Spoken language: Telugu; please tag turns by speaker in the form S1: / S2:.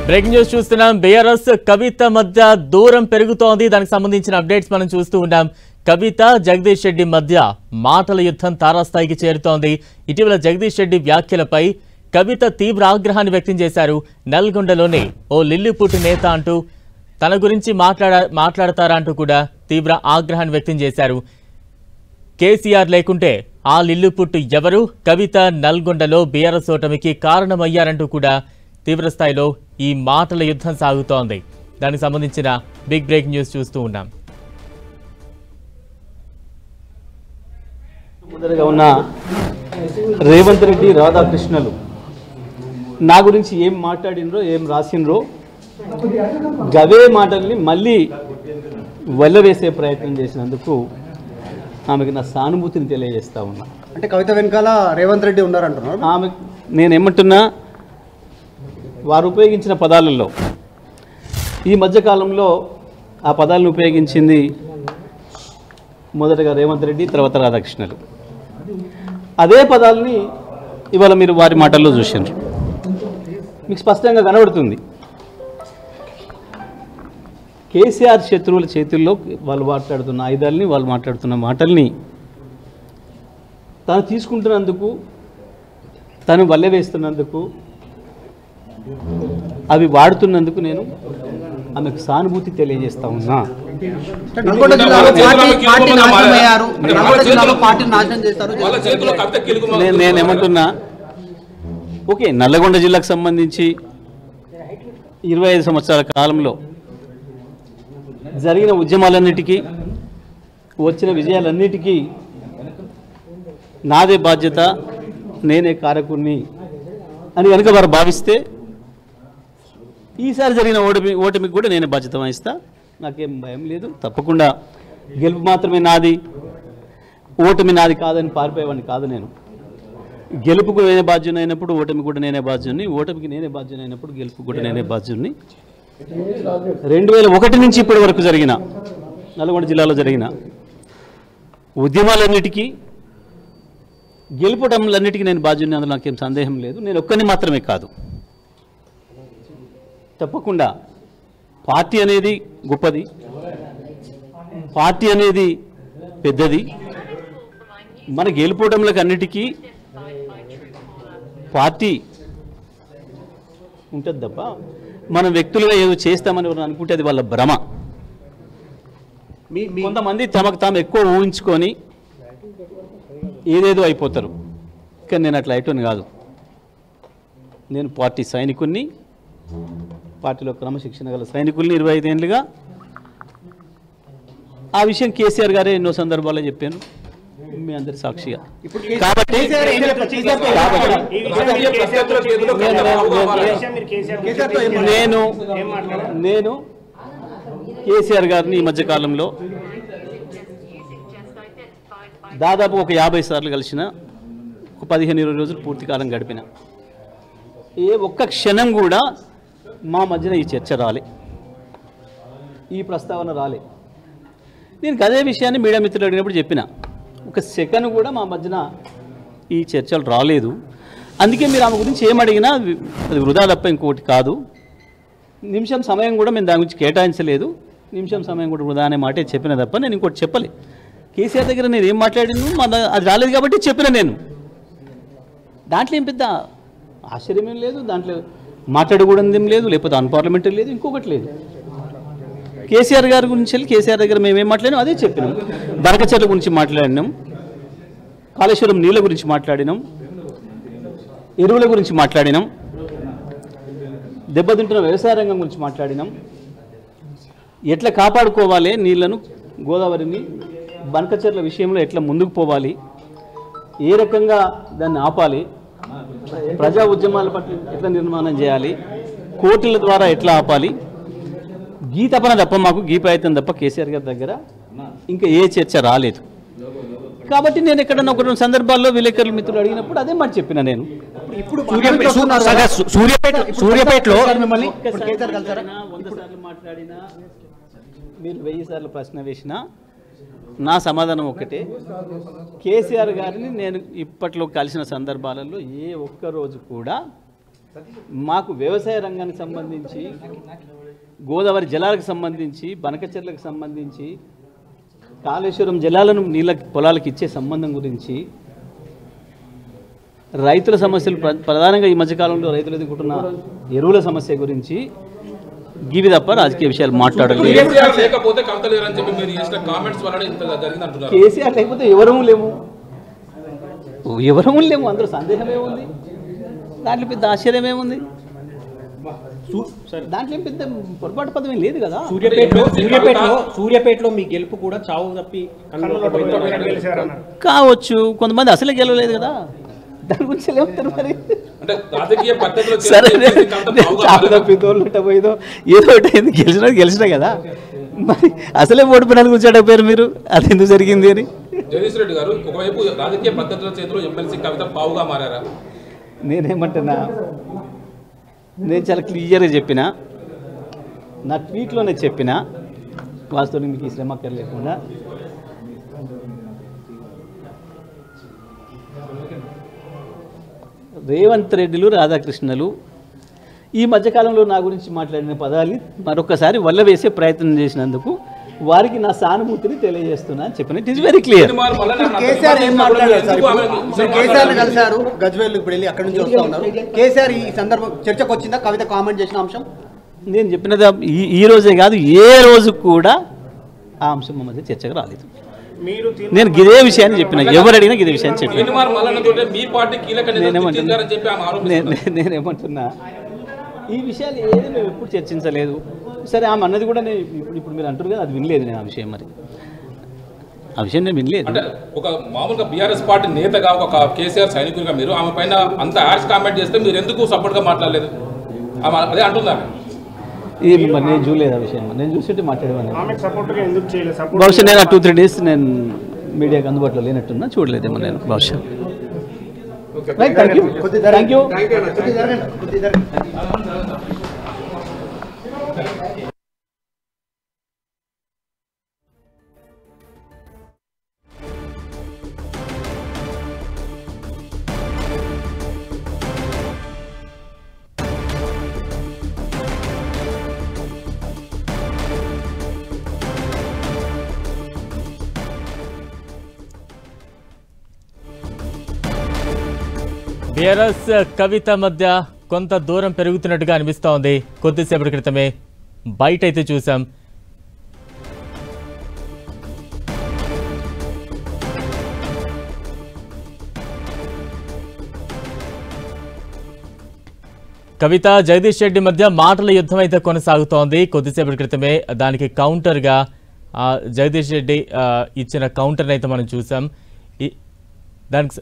S1: బ్రేకింగ్ న్యూస్ చూస్తున్నాం. బీఆర్ఎస్ కవిత మధ్య దూరం పెరుగుతోంది. దానికి సంబంధించిన అప్డేట్స్ మనం చూస్తూ ఉన్నాం. కవిత జగదీష్ రెడ్డి మధ్య మాటల యుద్ధం తారాస్థాయికి చేరుతోంది. ఇటీవల జగదీష్ రెడ్డి వ్యాఖ్యలపై కవిత తీవ్ర ఆగ్రహాన్ని వ్యక్తం చేశారు. నల్గొండలోని ఓ లిల్లీపుట్టు నేత అంటూ తన గురించి మాట్లాడతారా అంటూ కూడా తీవ్ర ఆగ్రహాన్ని వ్యక్తం చేశారు. కేసీఆర్ లేకుంటే ఆ లిల్లీపుట్టు ఎవరు? కవిత నల్గొండలో బీఆర్ఎస్ ఓటమికి కారణమయ్యారంటూ కూడా తీవ్రస్థాయిలో ఈ మాటల యుద్ధం సాగుతోంది. దానికి సంబంధించిన బిగ్ బ్రేక్ న్యూస్ చూస్తూ ఉన్నాం.
S2: మొదటగా ఉన్న రేవంత్ రెడ్డి రాధాకృష్ణలు నా గురించి ఏం మాట్లాడినరో ఏం రాసినరో గవే మాటల్ని మళ్ళీ వెళ్ళవేసే ప్రయత్నం చేసినందుకు ఆమెకు నా సానుభూతిని తెలియజేస్తా ఉన్నా.
S3: అంటే కవిత వెనకాల రేవంత్ రెడ్డి ఉన్నారంటున్నారు.
S2: ఆమె నేనేమంటున్నా, వారు ఉపయోగించిన పదాలలో ఈ మధ్యకాలంలో ఆ పదాలను ఉపయోగించింది మొదటగా రేవంత్ రెడ్డి, తర్వాత రాధాకృష్ణలు. అదే పదాలని ఇవాళ మీరు వారి మాటల్లో చూసినారు. మీకు స్పష్టంగా కనబడుతుంది. కేసీఆర్ శత్రువుల చేతుల్లో వాళ్ళు మాట్లాడుతున్న ఆయుధాలని, వాళ్ళు మాట్లాడుతున్న మాటల్ని తను తీసుకుంటున్నందుకు, తను వల్లెవేస్తున్నందుకు, అవి వాడుతున్నందుకు నేను ఆమెకు సానుభూతి తెలియజేస్తా ఉన్నా. నేనేమంటున్నా, ఓకే, నల్లగొండ జిల్లాకు సంబంధించి 25 సంవత్సరాల కాలంలో జరిగిన ఉద్యమాలన్నిటికీ, వచ్చిన విజయాలన్నిటికీ నాదే బాధ్యత, నేనే కారకుణ్ణి అని కనుక వారు భావిస్తే ఈసారి జరిగిన ఓటమికి కూడా నేనే బాధ్యత వహిస్తా. నాకేం భయం లేదు. తప్పకుండా గెలుపు మాత్రమే నాది, ఓటమి నాది కాదని పారిపోయేవాడిని కాదు. నేను గెలుపుకు నేనే బాధ్యుని అయినప్పుడు ఓటమి కూడా నేనే బాధ్యుని, ఓటమికి నేనే బాధ్యుని అయినప్పుడు గెలుపు కూడా నేనే బాధ్యుని. 2001 నుంచి ఇప్పటి వరకు జరిగిన నల్గొండ జిల్లాలో జరిగిన ఉద్యమాలన్నిటికీ, గెలుపటంలన్నిటికీ నేను బాధ్యుని, అందులో నాకేం సందేహం లేదు. నేను ఒక్కరిని మాత్రమే కాదు. తప్పకుండా పార్టీ అనేది గొప్పది, పార్టీ అనేది పెద్దది. మన గెలుపోవడంలకు అన్నిటికీ పార్టీ ఉంటుంది తప్ప మనం వ్యక్తులుగా ఏదో చేస్తామని ఎవరు అనుకుంటే అది వాళ్ళ భ్రమ. కొంతమంది తమకు తాము ఎక్కువ ఊహించుకొని ఏదేదో అయిపోతారు. కానీ నేను అట్లా అయిపోను కాదు. నేను పార్టీ సైనికుణ్ణి, పార్టీలో క్రమశిక్షణ గల సైనికుల్ని 25 ఏళ్ళుగా. ఆ విషయం కేసీఆర్ గారే ఎన్నో సందర్భాల్లో చెప్పాను, మీ అందరి సాక్షిగా. కాబట్టి నేను కేసీఆర్ గారిని ఈ మధ్యకాలంలో దాదాపు ఒక 50 సార్లు కలిసిన, ఒక 15-20 రోజులు పూర్తి కాలం గడిపిన. ఏ ఒక్క క్షణం కూడా మా మధ్యన ఈ చర్చ రాలే, ఈ ప్రస్తావన రాలే. నేను అదే విషయాన్ని మీడియా మిత్రులు అడిగినప్పుడు చెప్పిన, ఒక సెకండ్ కూడా మా మధ్యన ఈ చర్చలు రాలేదు. అందుకే మీరు ఆమె గురించి ఏమడిగినా అది వృధా తప్ప ఇంకోటి కాదు. నిమిషం సమయం కూడా మేము దాని గురించి కేటాయించలేదు. నిమిషం సమయం కూడా వృధా అనే మాటే చెప్పిన తప్ప నేను ఇంకోటి చెప్పలే. కేసీఆర్ దగ్గర నేను ఏం మాట్లాడిను, అది రాలేదు కాబట్టి చెప్పిన. నేను దాంట్లో ఏం పెద్ద ఆశ్చర్యమేం లేదు, దాంట్లో మాట్లాడకూడదు ఏం లేదు, లేకపోతే అన్పార్లమెంటరీ లేదు, ఇంకొకటి లేదు. కేసీఆర్ గారి గురించి వెళ్ళి కేసీఆర్ దగ్గర మేమేం మాట్లాడినాం అదే చెప్పినాం. బరకచెర్ల గురించి మాట్లాడినాం, కాళేశ్వరం నీళ్ళ గురించి మాట్లాడినాం, ఎరువుల గురించి మాట్లాడినాం, దెబ్బతింటున్న వ్యవసాయ రంగం గురించి మాట్లాడినాం, ఎట్లా కాపాడుకోవాలి నీళ్లను, గోదావరిని, బనకచెర్ల విషయంలో ఎట్లా ముందుకు పోవాలి, ఏ రకంగా దాన్ని ఆపాలి, ప్రజా ఉద్యమాల పట్ల ఎట్లా నిర్మాణం చేయాలి, కోర్టుల ద్వారా ఎట్లా ఆపాలి, గీ తపన తప్ప మాకు గీ ప్రయత్నం తప్ప కేసీఆర్ గారి దగ్గర ఇంకా ఏ చర్చ రాలేదు. కాబట్టి నేను ఎక్కడన్నా ఒక 2 సందర్భాల్లో విలేకరుల మిత్రులు అడిగినప్పుడు అదే మాట చెప్పిన. నేను
S3: సూర్యాపేటలో
S2: 100 సార్లు మాట్లాడినా, మీరు 1000 సార్లు ప్రశ్న వేసినా నా సమాధానం ఒకటే. కేసీఆర్ గారిని నేను ఇప్పట్లో కలిసిన సందర్భాలలో ఏ ఒక్క రోజు కూడా మాకు వ్యవసాయ రంగానికి సంబంధించి, గోదావరి జలాలకు సంబంధించి, బనకచెర్లకు సంబంధించి, కాళేశ్వరం జలాలను నీళ్ళ పొలాలకు ఇచ్చే సంబంధం గురించి, రైతుల సమస్యలు ప్రధానంగా ఈ మధ్యకాలంలో రైతులు ఎదుర్కొంటున్న ఎరువుల సమస్య గురించి గివి తప్ప రాజకీయ విషయాలు మాట్లాడలేదు. కేసీఆర్ లేకపోతే ఎవరూ లేము, అందులో సందేహం ఏముంది? దాంట్లో పెద్ద ఆశ్చర్యం ఏముంది? దాంట్లో ఏం పెద్ద పొరపాటు పదం ఏం లేదు కదా.
S3: సూర్యాపేటలో మీ గెలుపు కూడా చావు తప్పి
S2: కావచ్చు, కొంతమంది అసలే గెలవలేదు కదా, దాని గురించి ఏమంటారు మరి? చావు తప్పితో పోయిదో ఏదో ఒకటి గెలిచినా కదా, మరి అసలే ఓడిపోయిన గురించి అడగపోయారు మీరు, అది ఎందుకు జరిగింది అని.
S4: జగదీష్ రెడ్డి గారు ఒకవైపు రాజకీయ పద్ధతుల చేతిలో ఎమ్మెల్సీ కవిత పావుగా మారారా?
S2: నేనేమంటున్నా, నేను చాలా క్లియర్గా చెప్పిన, నా ట్వీట్లోనే చెప్పిన, వాస్తవానికి మీకు ఈ శ్రమ అక్కర్లేకుండా రేవంత్ రెడ్డిలు, రాధాకృష్ణలు ఈ మధ్యకాలంలో నా గురించి మాట్లాడిన పదాలు మరొకసారి వల్లవేసే ప్రయత్నం చేసినందుకు వారికి నా సానుభూతిని తెలియజేస్తున్నా అని చెప్పిన. It is very clear.
S3: KCR ఏం మాట్లాడారు సార్? కేసీఆర్ కలిసారు గజ్వేల్, ఇప్పుడు వెళ్ళి అక్కడి నుంచి వస్తూ ఉన్నారు. కేసీఆర్ ఈ సందర్భం చర్చకు వచ్చిందా? కవిత కామెంట్ చేసిన అంశం
S2: నేను చెప్పినది ఈ రోజే కాదు, ఏ రోజు కూడా ఆ అంశం మా మధ్య చర్చకు రాలేదు. నేను ఇదే విషయాన్ని చెప్పిన, ఎవరు అడిగినా ఇదే విషయాన్ని చెప్పిన. నేనేమంటున్నా, ఈ విషయాలు ఏది మేము ఎప్పుడు చర్చించలేదు. సరే, ఆమె అన్నది కూడా నేను ఇప్పుడు మీరు అంటారు కదా, అది వినలేదు నేను ఆ విషయం. మరి ఆ విషయం నేను వినలేదు.
S4: అంటే ఒక మామూలుగా బీఆర్ఎస్ పార్టీ నేతగా, ఒక కేసీఆర్ సైనికులుగా మీరు ఆమె పైన అంత యాడ్స్ కామెంట్ చేస్తే మీరు ఎందుకు సపోర్ట్గా మాట్లాడలేదు? ఆమె అదే అంటుందా?
S2: ఇది మరి నేను చూడలేదు ఆ విషయం, నేను చూసి మాట్లాడేవాడిని. బహుశా నేను 2-3 days నేను మీడియాకి అందుబాటులో లేనట్టున్నా, చూడలేదేమో నేను బహుశా. Thank you.
S1: బీఆర్ఎస్ కవిత మధ్య కొంత దూరం పెరుగుతున్నట్టుగా అనిపిస్తోంది. కొద్దిసేపటి క్రితమే బయట అయితే చూసాం. కవిత జగదీష్ రెడ్డి మధ్య మాటల యుద్ధం అయితే కొనసాగుతోంది. కొద్దిసేపటి క్రితమే దానికి కౌంటర్గా జగదీష్ రెడ్డి ఇచ్చిన కౌంటర్ని అయితే మనం చూసాం. దానికి